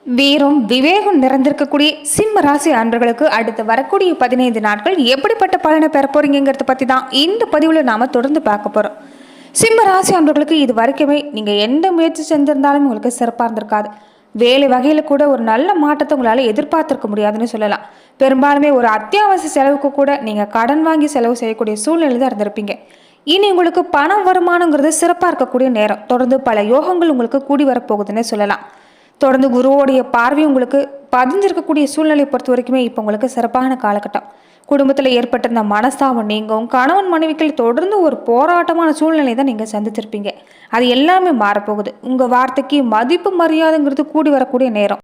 வீரம் விவேகம் நிறைந்திருக்கக்கூடிய சிம்ம ராசி அன்பர்களுக்கு அடுத்து வரக்கூடிய 15 நாட்கள் எப்படிப்பட்ட பலனை பெற போறீங்கிறத பத்தி தான் இந்த பதிவுல நாம தொடர்ந்து பார்க்க போறோம். சிம்ம ராசி அன்பர்களுக்கு இது வரைக்குமே நீங்க எந்த முயற்சி செஞ்சிருந்தாலும் உங்களுக்கு சிறப்பா இருந்திருக்காது. வேலை வகையில கூட ஒரு நல்ல மாற்றத்தை உங்களால எதிர்பார்த்திருக்க முடியாதுன்னு சொல்லலாம். பெரும்பாலுமே ஒரு அத்தியாவசிய செலவுக்கு கூட நீங்க கடன் வாங்கி செலவு செய்யக்கூடிய சூழ்நிலை தான் இருந்திருப்பீங்க. இனி உங்களுக்கு பண வருமானங்கிறது சிறப்பா இருக்கக்கூடிய நேரம். தொடர்ந்து பல யோகங்கள் உங்களுக்கு கூடி வரப்போகுதுன்னு சொல்லலாம். தொடர்ந்து குருவோடைய பார்வை உங்களுக்கு பதிஞ்சிருக்கக்கூடிய சூழ்நிலையை பொறுத்த வரைக்குமே இப்போ உங்களுக்கு சிறப்பான காலகட்டம். குடும்பத்தில் ஏற்பட்டிருந்த மனஸ்தாபம் நீங்கும். கணவன் மனைவிகள் தொடர்ந்து ஒரு போராட்டமான சூழ்நிலை தான் நீங்கள் சந்திச்சிருப்பீங்க. அது எல்லாமே மாறப்போகுது. உங்கள் வார்த்தைக்கு மதிப்பு மரியாதைங்கிறது கூடி வரக்கூடிய நேரம்.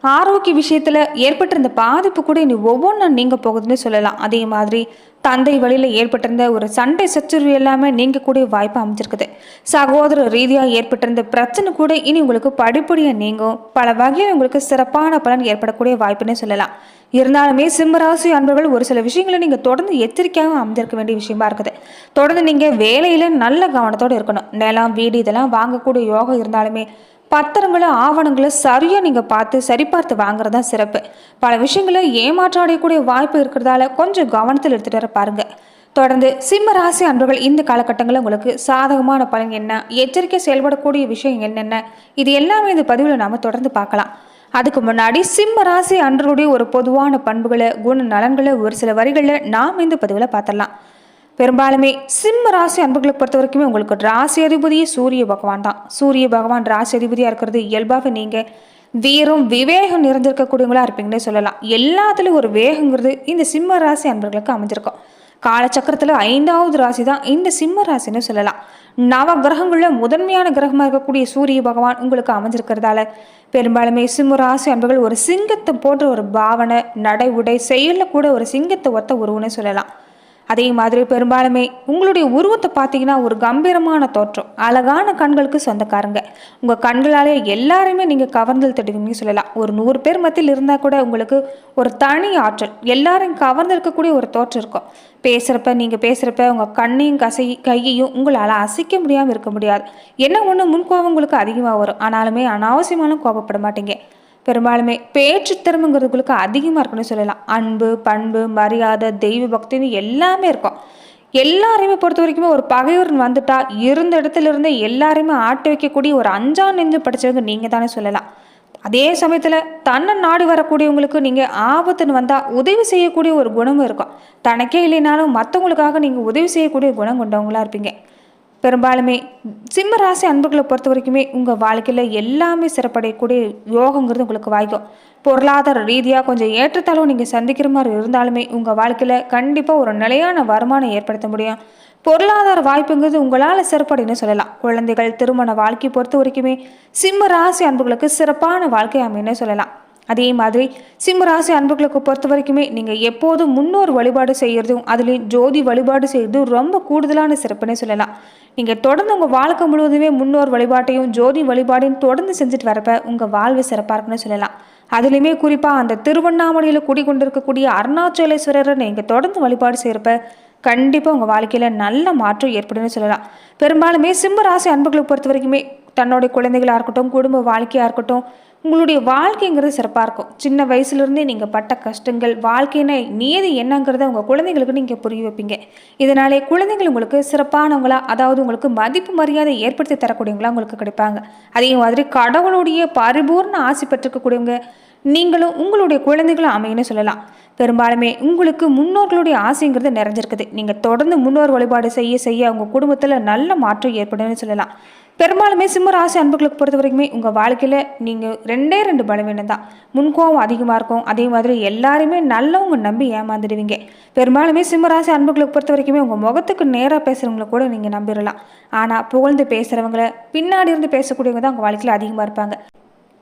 ஆரோக்கிய விஷயத்துல ஏற்பட்டிருந்த பாதிப்பு கூட இனி ஒவ்வொன்றா நீங்க போகுதுன்னு சொல்லலாம். அதே மாதிரி தந்தை வழியில ஏற்பட்டிருந்த ஒரு சண்டை சச்சரவு எல்லாமே நீங்க கூட வாய்ப்பு அமைஞ்சிருக்குது. சகோதர ரீதியா ஏற்பட்டிருந்த பிரச்சனை கூட இனி உங்களுக்கு படிப்படியா நீங்கும். பல வகையில் உங்களுக்கு சிறப்பான பலன் ஏற்படக்கூடிய வாய்ப்புன்னு சொல்லலாம். இருந்தாலுமே சிம்மராசி அன்பர்கள் ஒரு சில விஷயங்களை நீங்க தொடர்ந்து எச்சரிக்கையாக அமைஞ்சிருக்க வேண்டிய விஷயமா இருக்குது. தொடர்ந்து நீங்க வேலையில நல்ல கவனத்தோடு இருக்கணும். நிலம் வீடு இதெல்லாம் வாங்கக்கூடிய யோகம் இருந்தாலுமே பத்திரங்களை ஆவணங்களை சரியா நீங்க சரிபார்த்து வாங்குறதா சிறப்பு. பல விஷயங்களை ஏமாற்றம் அடையக்கூடிய வாய்ப்பு இருக்கிறதால கொஞ்சம் கவனத்தில் எடுத்துட்டு வர பாருங்க. தொடர்ந்து சிம்ம ராசி அன்பர்கள் இந்த காலகட்டங்களில் உங்களுக்கு சாதகமான பலன் என்ன, எச்சரிக்கை செயல்படக்கூடிய விஷயம் என்னென்ன, இது எல்லாமே இந்த பதிவில் நாம தொடர்ந்து பார்க்கலாம். அதுக்கு முன்னாடி சிம்ம ராசி அன்பர்களுடைய ஒரு பொதுவான பண்புகளை குண நலன்களை ஒரு சில வரிகளில் நாம் இந்த பதிவில் பார்த்துடலாம். பெரும்பாலுமே சிம்ம ராசி அன்பர்களை பொறுத்த வரைக்குமே உங்களுக்கு ராசி அதிபதியே சூரிய பகவான் தான். சூரிய பகவான் ராசி அதிபதியா இருக்கிறது இயல்பாக நீங்க வீரம் விவேகம் நிறைஞ்சிருக்கக்கூடியவங்களா இருப்பீங்கன்னே சொல்லலாம். எல்லாத்துலயும் ஒரு வேகங்கிறது இந்த சிம்ம ராசி அன்பர்களுக்கு அமைஞ்சிருக்கும். காலச்சக்கரத்துல 5வது ராசி தான் இந்த சிம்ம ராசின்னு சொல்லலாம். நவ கிரகங்கள்ல முதன்மையான கிரகமா இருக்கக்கூடிய சூரிய பகவான் உங்களுக்கு அமைஞ்சிருக்கிறதால பெரும்பாலுமே சிம்ம ராசி அன்பர்கள் ஒரு சிங்கத்தை போன்ற ஒரு பாவனை நடை உடை செயல்ல கூட ஒரு சிங்கத்தை ஒத்த உருவன்னு சொல்லலாம். அதே மாதிரி பெரும்பாலுமே உங்களுடைய உருவத்தை பார்த்தீங்கன்னா ஒரு கம்பீரமான தோற்றம், அழகான கண்களுக்கு சொந்தக்காரங்க. உங்கள் கண்களாலே எல்லாருமே நீங்கள் கவர்ந்தல் தடுவீங்கன்னு சொல்லலாம். ஒரு 100 பேர் மத்தியில் இருந்தால் கூட உங்களுக்கு ஒரு தனி ஆற்றல், எல்லாரையும் கவர்ந்து இருக்கக்கூடிய ஒரு தோற்றம் இருக்கும். நீங்கள் பேசுகிறப்ப உங்கள் கண்ணையும் கையையும் உங்களால் அசைக்க முடியாமல் இருக்க முடியாது. என்ன ஒன்று முன்கோபம் உங்களுக்கு அதிகமாக வரும். ஆனாலுமே அனாவசியமாலும் கோபப்பட மாட்டீங்க. பெரும்பாலுமே பேச்சு திறமைங்கிறதுகளுக்கு அதிகமாக இருக்குன்னு சொல்லலாம். அன்பு பண்பு மரியாதை தெய்வ பக்தின்னு எல்லாமே இருக்கும். எல்லாரையுமே பொறுத்த வரைக்குமே ஒரு பகைவர் வந்துட்டா இருந்த இடத்துல இருந்து எல்லாரையுமே ஆட்டி வைக்கக்கூடிய ஒரு அஞ்சாம் நெஞ்சு படிச்சவங்க நீங்க தானே சொல்லலாம். அதே சமயத்துல தன்னை நாடி வரக்கூடியவங்களுக்கு நீங்க ஆபத்துன்னு வந்தா உதவி செய்யக்கூடிய ஒரு குணமும் இருக்கும். தனக்கே இல்லைனாலும் மற்றவங்களுக்காக நீங்க உதவி செய்யக்கூடிய குணம் கொண்டவங்களா இருப்பீங்க. பெரும்பாலுமே சிம்ம ராசி அன்பர்களை பொறுத்த வரைக்குமே உங்கள் வாழ்க்கையில் எல்லாமே சிறப்படையக்கூடிய யோகங்கிறது உங்களுக்கு வாய்க்கும். பொருளாதார ரீதியாக கொஞ்சம் ஏற்றத்தாழ்வு நீங்கள் சந்திக்கிற மாதிரி இருந்தாலுமே உங்கள் வாழ்க்கையில் கண்டிப்பாக ஒரு நிலையான வருமானம் ஏற்படுத்த முடியும். பொருளாதார வாய்ப்புங்கிறது உங்களால் சிறப்படைன்னு சொல்லலாம். குழந்தைகள் திருமண வாழ்க்கை பொறுத்த வரைக்குமே சிம்ம ராசி அன்பர்களுக்கு சிறப்பான வாழ்க்கை அமைன்னு சொல்லலாம். அதே மாதிரி சிம்ம ராசி அன்பர்களுக்கு பொறுத்த வரைக்குமே நீங்கள் எப்போதும் முன்னோர் வழிபாடு செய்கிறதும் அதுலேயும் ஜோதி வழிபாடு செய்கிறதும் ரொம்ப கூடுதலான சிறப்புன்னே சொல்லலாம். நீங்கள் தொடர்ந்து உங்கள் வாழ்க்கை முழுவதுமே முன்னோர் வழிபாட்டையும் ஜோதி வழிபாடையும் தொடர்ந்து செஞ்சுட்டு வரப்ப உங்கள் வாழ்வு சிறப்பாக இருக்குன்னு சொல்லலாம். அதுலேயுமே குறிப்பாக அந்த திருவண்ணாமலையில் குடிக்கொண்டிருக்கக்கூடிய அருணாச்சலேஸ்வரரை நீங்கள் தொடர்ந்து வழிபாடு செய்கிறப்ப கண்டிப்பாக உங்கள் வாழ்க்கையில் நல்ல மாற்றம் ஏற்படுன்னு சொல்லலாம். பெரும்பாலுமே சிம்ம ராசி அன்பர்களை பொறுத்த வரைக்குமே தன்னுடைய குழந்தைகளாக இருக்கட்டும் குடும்ப வாழ்க்கையாக இருக்கட்டும் உங்களுடைய வாழ்க்கைங்கிறது சிறப்பாக இருக்கும். சின்ன வயசுலேருந்தே நீங்கள் பட்ட கஷ்டங்கள் வாழ்க்கையின நீதி என்னங்கிறத உங்கள் குழந்தைங்களுக்கு நீங்கள் புரிய வைப்பீங்க. இதனாலே குழந்தைகள் உங்களுக்கு சிறப்பானவங்களா, அதாவது உங்களுக்கு மதிப்பு மரியாதை ஏற்படுத்தி தரக்கூடியவங்களா உங்களுக்கு கிடைப்பாங்க. அதே மாதிரி கடவுளுடைய பரிபூர்ண ஆசை பெற்றிருக்கக்கூடியவங்க நீங்களும் உங்களுடைய குழந்தைகளும் அமையன்னு சொல்லலாம். பெரும்பாலுமே உங்களுக்கு முன்னோர்களுடைய ஆசைங்கிறது நிறைஞ்சிருக்குது. நீங்கள் தொடர்ந்து முன்னோர் வழிபாடு செய்ய செய்ய உங்கள் குடும்பத்தில் நல்ல மாற்றம் ஏற்படும்னு சொல்லலாம். பெரும்பாலுமே சிம்ம ராசி அன்பர்களுக்கு பொறுத்த வரைக்குமே உங்கள் வாழ்க்கையில் நீங்கள் 2 பலவீனம் தான். முன்கோபம் அதிகமாக இருக்கும். அதே மாதிரி எல்லாருமே நல்லவங்க நம்பி ஏமாந்துடுவீங்க. பெரும்பாலுமே சிம்ம ராசி அன்பர்களுக்கு பொறுத்த வரைக்குமே உங்கள் முகத்துக்கு நேராக பேசுகிறவங்கள கூட நீங்கள் நம்பிடலாம். ஆனால் புகழ்ந்து பேசுகிறவங்கள பின்னாடி இருந்து பேசக்கூடியவங்க தான் உங்கள் வாழ்க்கையில் அதிகமாக இருப்பாங்க.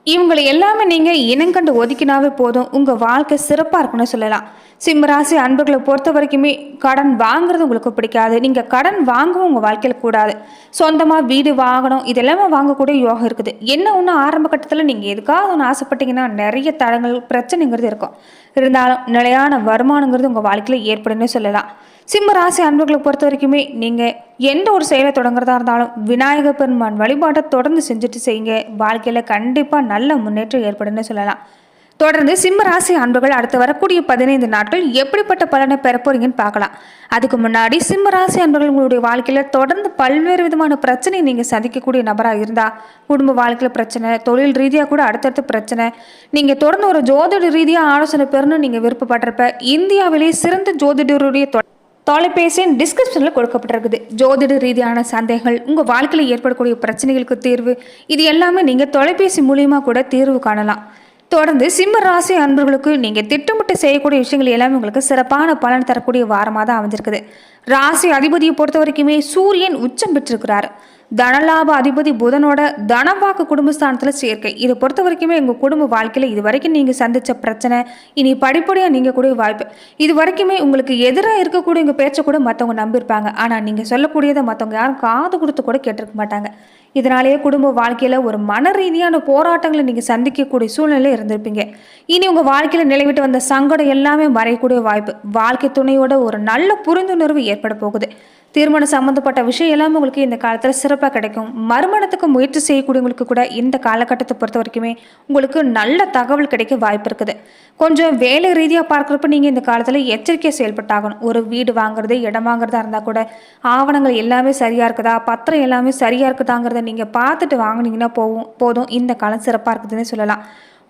இவங்களை எல்லாமே நீங்கள் இனங்கண்டு ஒதுக்கினாவே போதும், உங்கள் வாழ்க்கை சிறப்பாக இருக்குன்னு சொல்லலாம். சிம்மராசி அன்பர்களை பொறுத்த வரைக்குமே கடன் வாங்குறது உங்களுக்கு பிடிக்காது. நீங்கள் கடன் வாங்கவும் உங்கள் வாழ்க்கையில் கூடாது. சொந்தமாக வீடு வாங்கணும், இதெல்லாமே வாங்கக்கூடிய யோகம் இருக்குது. என்ன ஒன்று ஆரம்ப கட்டத்தில் நீங்கள் எதுக்காக ஒன்று ஆசைப்பட்டீங்கன்னா நிறைய தடங்கள் பிரச்சனைங்கிறது இருக்கும். இருந்தாலும் நிலையான வருமானங்கிறது உங்கள் வாழ்க்கையில் ஏற்படுன்னு சொல்லலாம். சிம்ம ராசி அன்பர்களை பொறுத்த வரைக்குமே நீங்கள் எந்த ஒரு செயலை தொடங்குறதா இருந்தாலும் விநாயகர் பெருமான் வழிபாட்டை தொடர்ந்து செஞ்சுட்டு செய்யுங்க. வாழ்க்கையில் கண்டிப்பாக நல்ல முன்னேற்றம் ஏற்படுன்னு சொல்லலாம். தொடர்ந்து சிம்ம ராசி அன்பர்கள் அடுத்து வரக்கூடிய 15 நாட்கள் எப்படிப்பட்ட பலனை பெற போறீங்கன்னு பார்க்கலாம். அதுக்கு முன்னாடி சிம்ம ராசி அன்பர்கள் உங்களுடைய வாழ்க்கையில தொடர்ந்து பல்வேறு விதமான பிரச்சனை நீங்க சந்திக்கக்கூடிய நபராக இருந்தா, குடும்ப வாழ்க்கையில பிரச்சனை, தொழில் ரீதியாக கூட அடுத்தடுத்த பிரச்சனை, நீங்க தொடர்ந்து ஒரு ஜோதிட ரீதியாக ஆலோசனை பெறணும்னு நீங்க விருப்பப்படுறப்ப இந்தியாவிலேயே சிறந்த ஜோதிடருடைய தொலைபேசியின் டிஸ்கிரிப்ஷனில் கொடுக்கப்பட்டிருக்குது. ஜோதிட ரீதியான சந்தேகங்கள், உங்கள் வாழ்க்கையில் ஏற்படக்கூடிய பிரச்சனைகளுக்கு தீர்வு, இது எல்லாமே நீங்கள் தொலைபேசி மூலியமாக கூட தீர்வு காணலாம். தொடர்ந்து சிம்ம ராசி அன்பர்களுக்கு நீங்கள் திட்டமிட்டு செய்யக்கூடிய விஷயங்கள் எல்லாமே உங்களுக்கு சிறப்பான பலன் தரக்கூடிய வாரமாக தான் அமைஞ்சிருக்குது. ராசி அதிபதியை பொறுத்த வரைக்குமே சூரியன் உச்சம் பெற்றிருக்கிறார். தனலாப அதிபதி புதனோட தனவாக்கு குடும்பஸ்தானத்தில் சேர்க்கை. இதை பொறுத்த வரைக்குமே உங்கள் குடும்ப வாழ்க்கையில் இது வரைக்கும் நீங்கள் சந்தித்த பிரச்சனை இனி படிப்படியாக நீங்கள் கூடிய வாய்ப்பு. இது வரைக்குமே உங்களுக்கு எதிராக இருக்கக்கூடிய உங்கள் பேச்சை கூட மற்றவங்க நம்பியிருப்பாங்க. ஆனால் நீங்கள் சொல்லக்கூடியதை மற்றவங்க யாரும் காது கொடுத்து கூட கேட்டிருக்க மாட்டாங்க. இதனாலேயே குடும்ப வாழ்க்கையில் ஒரு மன ரீதியான போராட்டங்களை நீங்கள் சந்திக்கக்கூடிய சூழ்நிலை இருந்திருப்பீங்க. இனி உங்கள் வாழ்க்கையில் நிலைவிட்டு வந்த சங்கடம் எல்லாமே மறையக்கூடிய வாய்ப்பு. வாழ்க்கை துணையோட ஒரு நல்ல புரிந்துணர்வு ஏற்பட போகுது. திருமணம் சம்மந்தப்பட்ட விஷயம் எல்லாமே உங்களுக்கு இந்த காலத்தில் சிறப்பாக கிடைக்கும். மறுமணத்துக்கு முயற்சி செய்யக்கூடியவங்களுக்கு கூட இந்த காலகட்டத்தை பொறுத்த வரைக்குமே உங்களுக்கு நல்ல தகவல் கிடைக்க வாய்ப்பு இருக்குது. கொஞ்சம் வேலை ரீதியாக பார்க்குறப்ப நீங்கள் இந்த காலத்தில் எச்சரிக்கையாக செயல்பட்டாகணும். ஒரு வீடு வாங்குறது, இடம் வாங்குறதா இருந்தால் கூட ஆவணங்கள் எல்லாமே சரியாக இருக்குதா, பத்திரம் எல்லாமே சரியாக இருக்குதாங்கிறத நீங்கள் பார்த்துட்டு வாங்கினீங்கன்னா போதும். இந்த காலம் சிறப்பாக இருக்குதுன்னு சொல்லலாம்.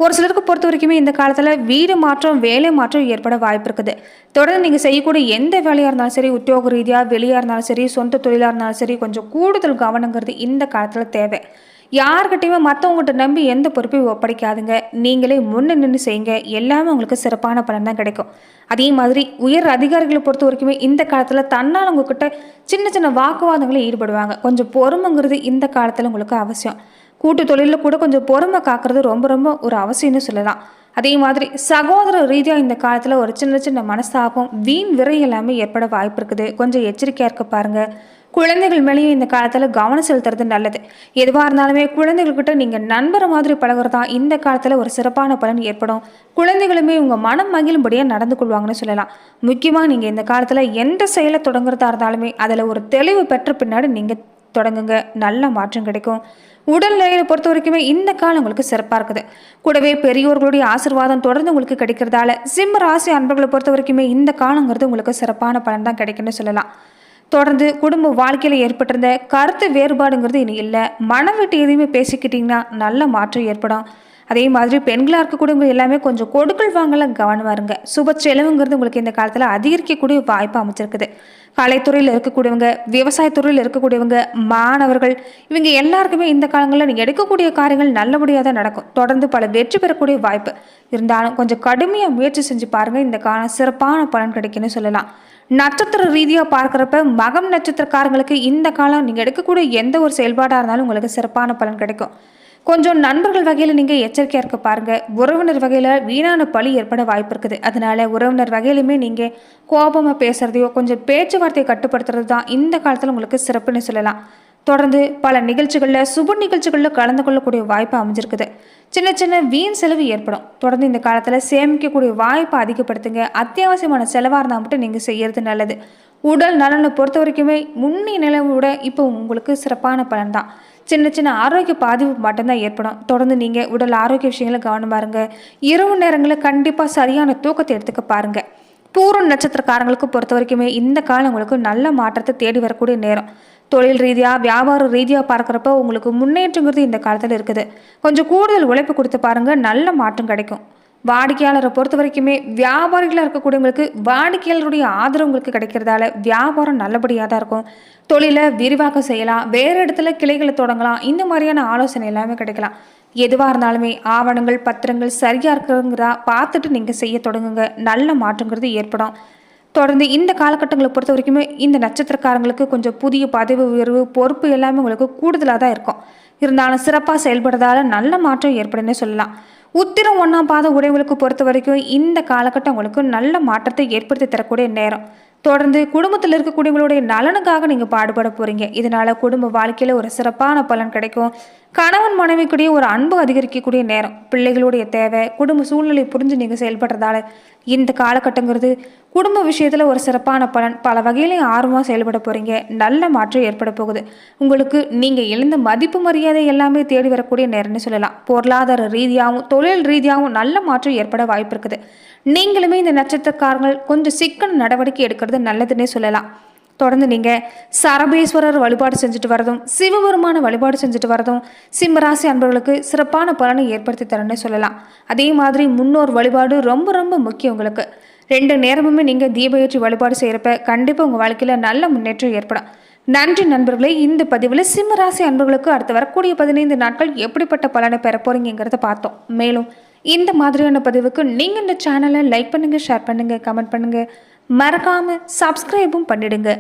ஒரு சிலருக்கு பொறுத்த வரைக்குமே இந்த காலத்தில் வீடு மாற்றம், வேலை மாற்றம் ஏற்பட வாய்ப்பு இருக்குது. தொடர்ந்து நீங்கள் செய்யக்கூடிய எந்த வேலையாக இருந்தாலும் சரி, உத்தியோக ரீதியாக வெளியாக இருந்தாலும் சரி, சொந்த தொழிலாக இருந்தாலும் சரி, கொஞ்சம் கூடுதல் கவனங்கிறது இந்த காலத்தில் தேவை. யார்கிட்டையுமே மற்றவங்ககிட்ட நம்பி எந்த பொறுப்பையும் ஒப்படைக்காதுங்க. நீங்களே முன்ன நின்று செய்யுங்க. எல்லாமே உங்களுக்கு சிறப்பான பலன் தான் கிடைக்கும். அதே மாதிரி உயர் அதிகாரிகளை பொறுத்த வரைக்குமே இந்த காலத்தில் தன்னால் உங்ககிட்ட சின்ன சின்ன வாக்குவாதங்களில் ஈடுபடுவாங்க. கொஞ்சம் பொறுமைங்கிறது இந்த காலத்தில் உங்களுக்கு அவசியம். கூட்டு தொழிலில் கூட கொஞ்சம் பொறுமை காக்கிறது ரொம்ப ரொம்ப ஒரு அவசியம்னு சொல்லலாம். அதே மாதிரி சகோதர ரீதியாக இந்த காலத்தில் ஒரு சின்ன சின்ன மனஸ்தாபம், வீண் விரை எல்லாமே ஏற்பட வாய்ப்பு இருக்குது. கொஞ்சம் எச்சரிக்கையாக இருக்க பாருங்கள். குழந்தைகள் மேலேயும் இந்த காலத்தில் கவனம் செலுத்துறது நல்லது. எதுவாக இருந்தாலுமே குழந்தைகள்கிட்ட நீங்கள் நண்பரை மாதிரி பழகிறதா இந்த காலத்தில் ஒரு சிறப்பான பலன் ஏற்படும். குழந்தைகளுமே உங்கள் மனம் மகிழும்படியாக நடந்து கொள்வாங்கன்னு சொல்லலாம். முக்கியமாக நீங்கள் இந்த காலத்தில் எந்த செயலை தொடங்குறதா இருந்தாலுமே அதில் ஒரு தெளிவு பெற்ற பின்னாடி நீங்கள் தொடங்குங்க. நல்ல மாற்றம் கிடைக்கும். உடல்நிலையை பொறுத்த வரைக்குமே இந்த காலம் உங்களுக்கு சிறப்பாக இருக்குது. கூடவே பெரியோர்களுடைய ஆசீர்வாதம் தொடர்ந்து உங்களுக்கு கிடைக்கிறதால சிம்ம ராசி அன்பர்களை பொறுத்த வரைக்குமே இந்த காலங்கிறது உங்களுக்கு சிறப்பான பலன் தான் கிடைக்குன்னு சொல்லலாம். தொடர்ந்து குடும்ப வாழ்க்கையில் ஏற்பட்டிருந்த கருத்து வேறுபாடுங்கிறது இனி இல்லை. மனம் விட்டு எதையுமே பேசிக்கிட்டிங்கன்னா நல்ல மாற்றம் ஏற்படும். அதே மாதிரி பெண்களாக இருக்கக்கூடியவங்க எல்லாமே கொஞ்சம் கொடுக்கல் வாங்கல கவனமாக இருங்க. சுப செலவுங்கிறது உங்களுக்கு இந்த காலத்தில் அதிகரிக்கக்கூடிய வாய்ப்பு அமைச்சிருக்குது. கலைத்துறையில் இருக்கக்கூடியவங்க, விவசாயத்துறையில் இருக்கக்கூடியவங்க, மாணவர்கள், இவங்க எல்லாருக்குமே இந்த காலங்களில் நீங்கள் எடுக்கக்கூடிய காரியங்கள் நல்லபடியாக தான் நடக்கும். தொடர்ந்து பல வெற்றி பெறக்கூடிய வாய்ப்பு இருந்தாலும் கொஞ்சம் கடுமையாக முயற்சி செஞ்சு பாருங்கள். இந்த காலம் சிறப்பான பலன் கிடைக்குன்னு சொல்லலாம். நட்சத்திர ரீதியாக பார்க்குறப்ப மகம் நட்சத்திரக்காரங்களுக்கு இந்த காலம் நீங்கள் எடுக்கக்கூடிய எந்த ஒரு செயல்பாடாக இருந்தாலும் உங்களுக்கு சிறப்பான பலன் கிடைக்கும். கொஞ்சம் நண்பர்கள் வகையில் நீங்கள் எச்சரிக்கையாக இருக்க பாருங்கள். உறவினர் வகையில் வீணான பழி ஏற்பட வாய்ப்பு இருக்குது. அதனால் உறவினர் வகையிலுமே நீங்கள் கோபமாக பேசுகிறதையோ கொஞ்சம் பேச்சுவார்த்தையை கட்டுப்படுத்துறது தான் இந்த காலத்தில் உங்களுக்கு சிறப்புன்னு சொல்லலாம். தொடர்ந்து பல நிகழ்ச்சிகளில், சுப நிகழ்ச்சிகளில் கலந்து கொள்ளக்கூடிய வாய்ப்பு அமைஞ்சிருக்குது. சின்ன சின்ன வீண் செலவு ஏற்படும். தொடர்ந்து இந்த காலத்தில் சேமிக்கக்கூடிய வாய்ப்பை அதிகப்படுத்துங்க. அத்தியாவசியமான செலவாக இருந்தால் மட்டும் நீங்கள் செய்கிறது நல்லது. உடல் நலனை பொறுத்த வரைக்குமே முன்னிய நிலவோட இப்போ உங்களுக்கு சிறப்பான பலன் தான். சின்ன சின்ன ஆரோக்கிய பாதிப்பு மட்டும்தான் ஏற்படும். தொடர்ந்து நீங்கள் உடல் ஆரோக்கிய விஷயங்களை கவனமாக இருங்க. இரவு நேரங்களில் கண்டிப்பாக சரியான தூக்கத்தை எடுத்துக்க பாருங்கள். பூரம் நட்சத்திரக்காரங்களுக்கு பொறுத்த வரைக்குமே இந்த காலம் உங்களுக்கு நல்ல மாற்றத்தை தேடி வரக்கூடிய நேரம். தொழில் ரீதியாக, வியாபார ரீதியாக பார்க்குறப்ப உங்களுக்கு முன்னேற்றங்கிறது இந்த காலத்தில் இருக்குது. கொஞ்சம் கூடுதல் உழைப்பு கொடுத்து பாருங்கள், நல்ல மாற்றம் கிடைக்கும். வாடிக்கையாளரை பொறுத்த வரைக்குமே வியாபாரிகளாக இருக்கக்கூடியவங்களுக்கு வாடிக்கையாளருடைய ஆதரவு உங்களுக்கு கிடைக்கிறதால வியாபாரம் நல்லபடியாக தான் இருக்கும். தொழிலை விரிவாக்கம் செய்யலாம், வேறு இடத்துல கிளைகளை தொடங்கலாம். இந்த மாதிரியான ஆலோசனை எல்லாமே கிடைக்கலாம். எதுவாக இருந்தாலுமே ஆவணங்கள், பத்திரங்கள் சரியாக இருக்குங்கிறா பார்த்துட்டு நீங்கள் செய்ய தொடங்குங்க. நல்ல மாற்றங்கிறது ஏற்படும். தொடர்ந்து இந்த காலகட்டங்களை பொறுத்த வரைக்குமே இந்த நட்சத்திரக்காரங்களுக்கு கொஞ்சம் புதிய பதவி உயர்வு, பொறுப்பு எல்லாமே உங்களுக்கு கூடுதலாக தான் இருக்கும். இருந்தாலும் சிறப்பாக செயல்படுறதால நல்ல மாற்றம் ஏற்படுன்னு சொல்லலாம். உத்திரம் 1ஆம் பாத உடையவங்களுக்கு பொறுத்த வரைக்கும் இந்த காலகட்டம் உங்களுக்கு நல்ல மாற்றத்தை ஏற்படுத்தி தரக்கூடிய நேரம். தொடர்ந்து குடும்பத்தில் இருக்கக்கூடியவங்களுடைய நலனுக்காக நீங்கள் பாடுபட போகிறீங்க. இதனால் குடும்ப வாழ்க்கையில் ஒரு சிறப்பான பலன் கிடைக்கும். கணவன் மனைவிக்குடைய ஒரு அன்பு அதிகரிக்கக்கூடிய நேரம். பிள்ளைகளுடைய தேவை, குடும்ப சூழ்நிலை புரிஞ்சு நீங்கள் செயல்படுறதால இந்த காலகட்டங்கிறது குடும்ப விஷயத்தில் ஒரு சிறப்பான பலன். பல வகையிலையும் ஆர்வமாக செயல்பட போகிறீங்க. நல்ல மாற்றம் ஏற்பட போகுது. உங்களுக்கு நீங்கள் இழந்த மதிப்பு மரியாதை எல்லாமே தேடி வரக்கூடிய நேரம்னு சொல்லலாம். பொருளாதார ரீதியாகவும் தொழில் ரீதியாகவும் நல்ல மாற்றம் ஏற்பட வாய்ப்பு இருக்குது. நீங்களுமே இந்த நட்சத்திரக்காரங்கள் கொஞ்சம் சிக்கன நடவடிக்கை எடுக்கிறது நல்லதுன்னே சொல்லலாம். தொடர்ந்து நீங்கள் சரபேஸ்வரர் வழிபாடு செஞ்சுட்டு வரதும் சிவபெருமான வழிபாடு செஞ்சுட்டு வரதும் சிம்மராசி அன்பர்களுக்கு சிறப்பான பலனை ஏற்படுத்தி தரேன்னு சொல்லலாம். அதே மாதிரி முன்னோர் வழிபாடு ரொம்ப ரொம்ப முக்கியம். உங்களுக்கு 2 நேரமுமே நீங்கள் தீபயேற்றி வழிபாடு செய்கிறப்ப கண்டிப்பாக உங்கள் வாழ்க்கையில் நல்ல முன்னேற்றம் ஏற்படும். நன்றி நண்பர்களே. இந்த பதிவில் சிம்மராசி அன்பர்களுக்கு அடுத்து வரக்கூடிய 15 நாட்கள் எப்படிப்பட்ட பலனை பெற போறீங்கிறத பார்த்தோம். மேலும் இந்த மாதிரியான பதிவுக்கு நீங்கள் இந்த சேனலை லைக் பண்ணுங்கள், ஷேர் பண்ணுங்கள், கமெண்ட் பண்ணுங்கள், மறக்காமல் சப்ஸ்கிரைபும் பண்ணிடுங்க.